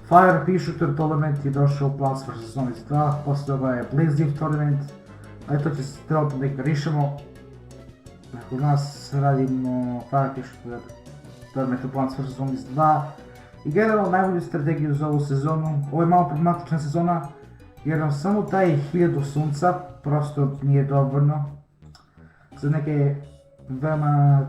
Fire Pea Shooter tournament je došao u plantsvszombies 2, poslije toga je Blizzdiv tournament, ali to će se trenutno da ignorišemo. Kod nas radimo Fire Pea Shooter tournament u plantsvszombies 2 i generalno najbolju strategiju za ovu sezonu. Ovo je malo problematična sezona jer nam samo taj 1000 sunca prosto nije dovoljno za neke veoma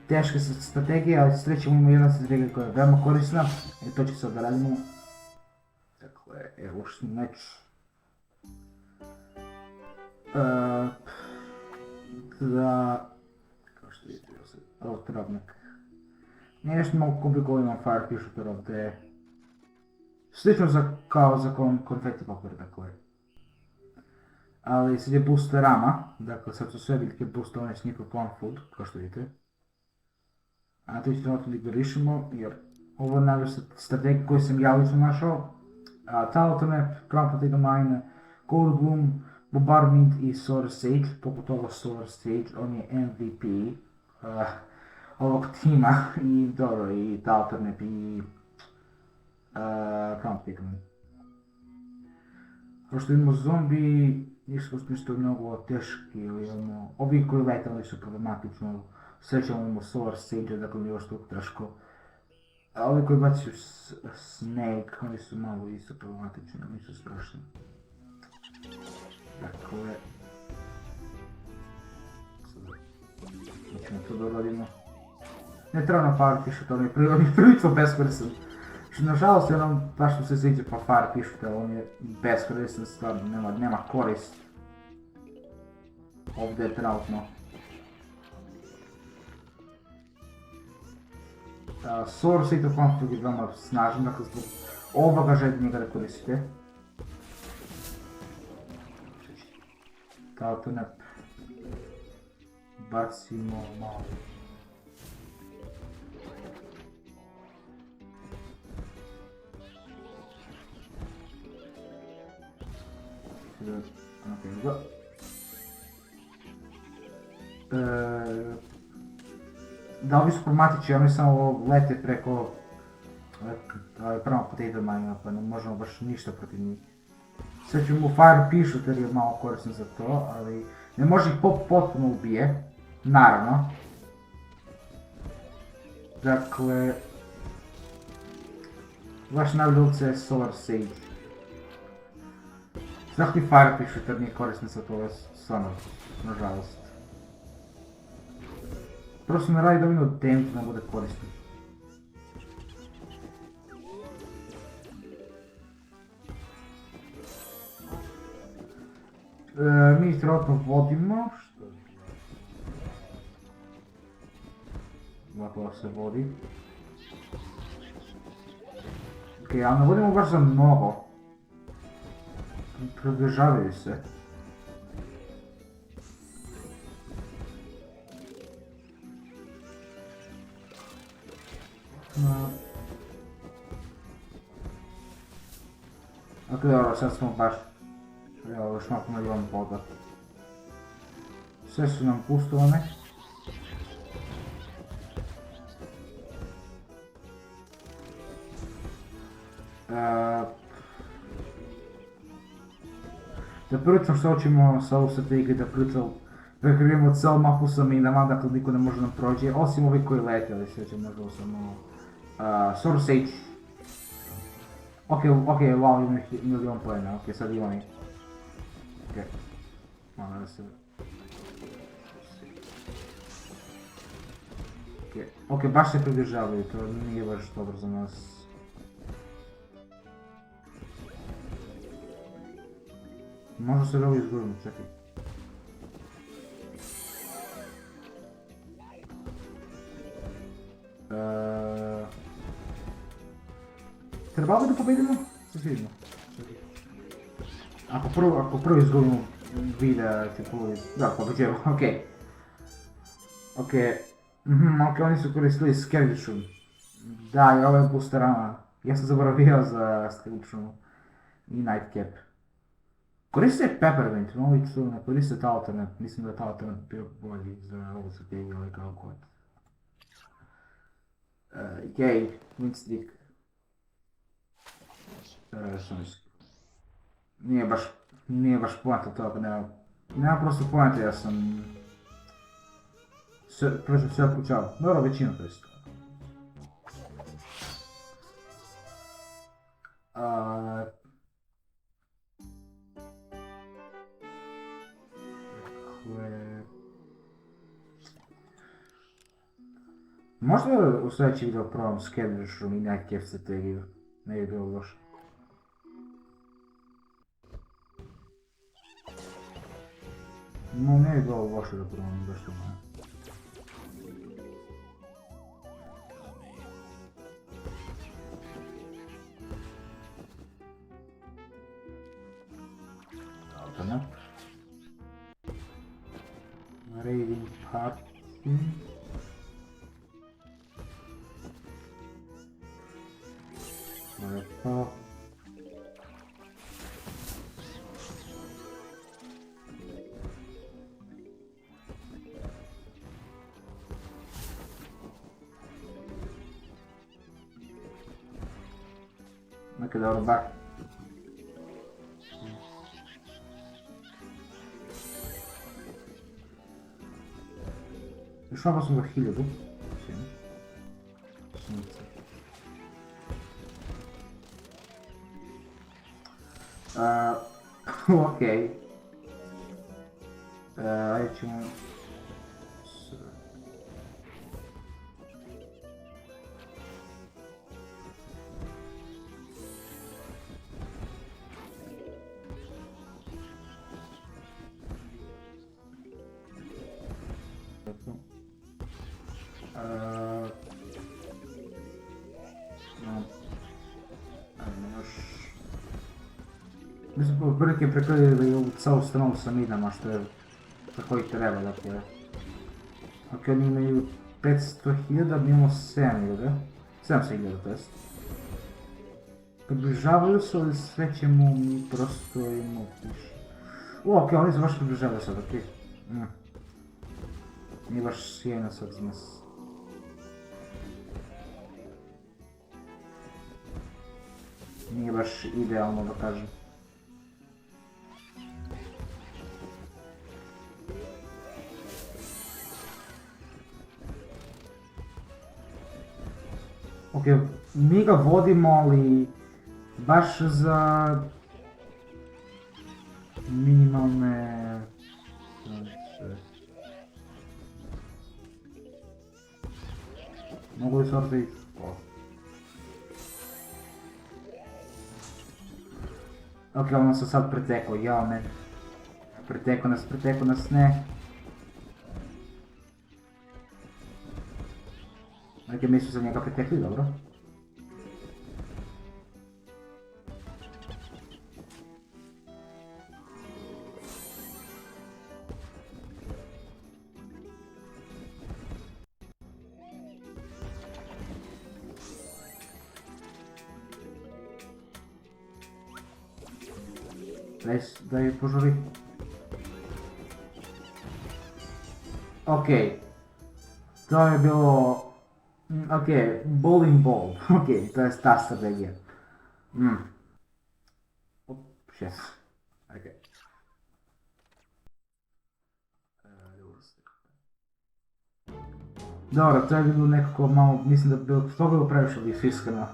teške strategije, ali srećemo imamo jedna strategija koja je veoma korisna i to će sad da radimo. Dakle, evo što meč. Kao što vidite, ovo travnik. Nije nešto malo komplikovano Fire Pea Shooter ovdje. Slično kao za konfetti papir, dakle. Ali sad je booster rama, dakle sad su sve biljke boostovane s njihov plant food, kao što vidite. A to ću trenutno da ignorišemo jer ovo je najbolja strategija koju sam ja lično našao. Talotone, Crown Potato Mine, Cold Bloom, Bombardment i Solar Sage. Poput ovog Solar Sage, on je MVP ovog tima i dobro i Talotone i Crown Potato Mine. Kao što vidimo zombi, nisu mnogo teški ili ovi koji letali su problematično. Srećemo imamo Solar Sage, dakle mi je još toliko teško. A ovi koji bacaju Snake, oni su malo isto problematični, ali nisu strašni. Dakle... Nećemo to da uradimo. Ne treba na Fire Pea Shooter, on je prilično beskoristan. Nažalost je ono baš što se sviđa pa Fire Pea Shooter, on je beskoristan, stvarno nema korist. Ovdje je trenutno. Solar State of Conflict je veoma snažan, dakle zbog ovoga želite njega da koristite. Kao to ne... Bacimo malo. Ok, go. Da, ovi su problematični, oni samo lete preko prvo potato mine, pa ne možemo baš ništa protiv njih. Sve ćemo Fire Pea Shooter je malo koristan za to, ali ne može ih potpuno ubije, naravno. Dakle, vaš najbolja opcija je Solar Sage. Znači Fire Pea Shooter nije koristan za to, stvarno, nažalost. Prosto ne radi dovoljno damage da bude koristan. Mi ih trenutno vodimo, što... Ovako se vodi. Ok, ali ne vodimo baš za mnogo. Približavaju se. Ok, dobro, sad smo baš... Evo, još malo milion boga. Sve su nam pustovane. Da prilično što hoćemo sa ovu strategiju, da prilično prekrivimo celu mapu sa minama, dakle niko ne može nam prođe, osim ovih koji lete, ali sreće možda samo... Solar Sage. Ok, wow, imam milion poena, ok, sad imam ih. Ok, malo da se... Ok, baš se približavaju, to nije baš dobro za nas. Možda se da ovo izgurimo, čekaj. Trebalo bi da pobedimo? Sad vidimo. Ako prvo izgubimo videa, tipo... Da, pobeđujemo, okej. Ok, oni su koristili Skeleton. Da, i ovo je boosterama. Ja sam zaboravio za Skeleton i Nightcap. Koriste Peppermint, novi su ne koriste Talotone, mislim da je Talotone bio bolji za ovu strategiju, ali kako god. Okej, Windstick. Nije baš poanta toga, nema prosto poanta, ja sam prošao sve otključao, dobro većinu to isto. Možda u sljedeći video probam scavengerom i nekakve strategiju, ne bi bilo loše. No, ne bi bilo loše da probam baš to malo. Dobro. Raiding party. Lepo. Nekaj dobro bar. Još malo sam za 1000. Okej. Ajde ćemo... Mislim, prilike prekladili ovu calu stranu sa minama, što je tako i treba, dakle. Ok, oni imaju 500.000, mi imamo 7.000. 700.000, to jest. Približavaju se, ali sve ćemo mi prosto imamo puši. Ok, oni se baš približavaju sad, ok. Nije baš sjajno sad za nas. Nije baš idealno da kažem. Ok, mi ga vodimo, ali baš za minimalne... Mogu li sorti? Ok, ono se sad pretekao, jao ne. Pretekao nas, ne. Neke mi su se njega pretekli, dobro. Da je požuri. Ok. To je bilo... Ok, bowling ball. Ok, to je ta strategija. Šest. Ok. Dobro, to je bilo nekako malo, mislim da bi to bilo previše iskreno.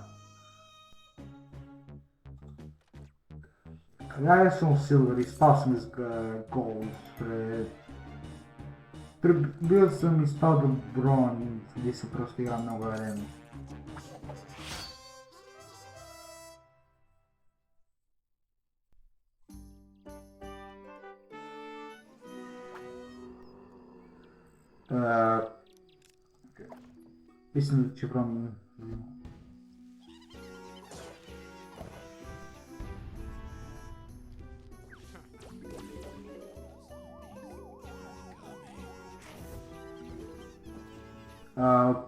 Ja sam u silver i spao sam iz gold. Bio sam i spao do bronze gdje sam prosto igrao mnogo arenu. Mislim da će bronze...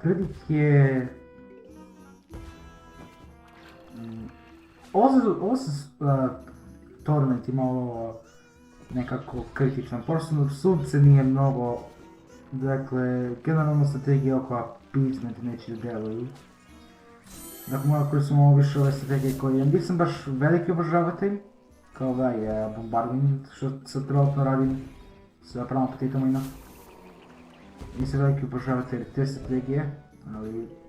Prilike... Ovo se tournament imalo nekako kritično, pošto sunce nije mnogo, dakle, generalno strategija oko appeasement neće da deluju. Dakle, moja koristimo više ove strategije koje nisam baš veliki obožavatelj, kao ovaj bombarding što sad trenutno radim sa pravom petitom ina. Nisam veliki obožavatelj te strategije, ali...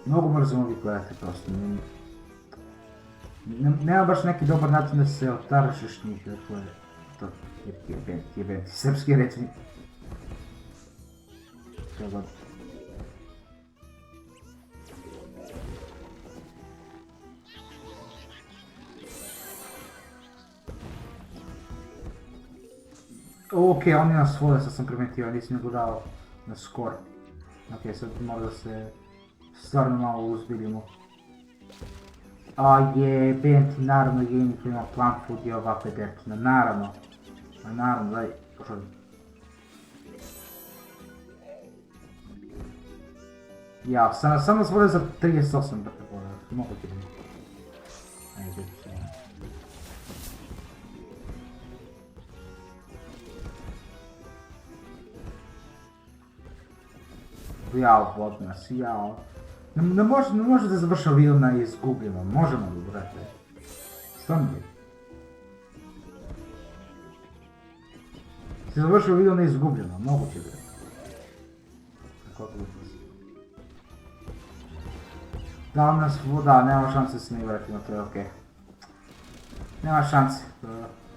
Mnogo brzo mogu gledati prosto, nema baš neki dobar način da se otarašeš njih, dakle, to jebenti, srpski rečnik. Što god. Okej, on je nas vode, sad sam primetio, nisam nego dao na skor. Okej, sad možda se stvarno malo uzbiljimo. A jebenti, naravno gaming ima plant food i ovakve depčine, naravno. Naravno, daj, pošalj. Ja, sam nas vode za 38, dakle, mogu ti biti. Ajde, jao, vodnas, jao. Ne može da završa video na izgubljeno, možemo li, brate? Stvarno je. Si završio video na izgubljeno, moguće da je. Kako bi se... Da, nas voda, nema šanse da se ne vratimo, to je okej. Nema šanse,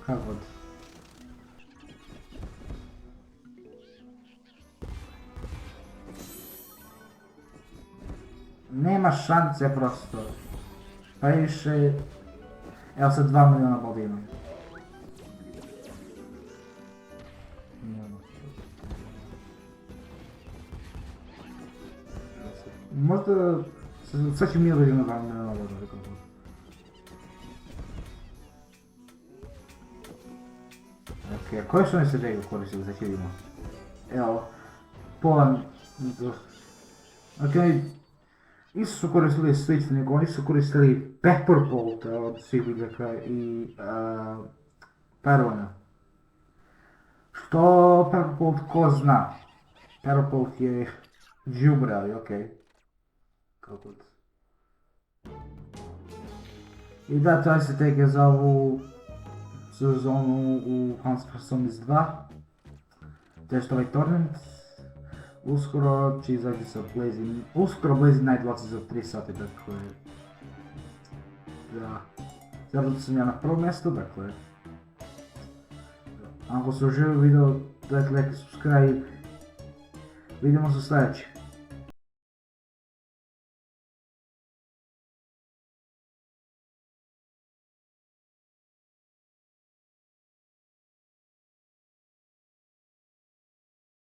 kako god. Nema šanse prosto. Pa više... Evo sad 2 miliona boda imam. Možda... Sad će mi uvijek na 2 miliona boda, rekao god. Okej, koje su oni strategije koristili, sad će vidimo. Evo... Pola... Okej... Isto su koristili slično, nego oni su koristili Pepperbolt od svih biljaka i Perona. Što Pepperbolt ko zna? Pepperbolt je đubre, ali okej. Kako god. I da, to je strategija za ovu sezonu u plantsvszombies 2. To je što ovaj tournament. Uskoro će izaći sa Blazing, uskoro Blazing Night dolazi za 3 sati, dakle... Da... Zato sam ja na prvom mjestu, dakle... Ako se uživio video, dajte like i subscribe. Vidimo se u sljedeći.